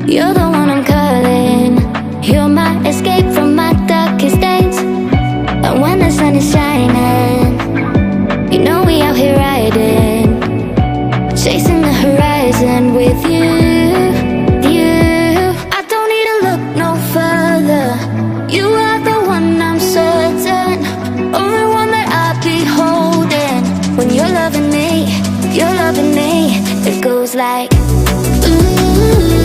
You're the one I'm calling. You're my escape from my darkest days. And when the sun is shining, you know we out here riding, chasing the horizon with you. I don't need to look no further. You are the one I'm certain, only one that I'll be holding. When you're loving me, it goes like ooh.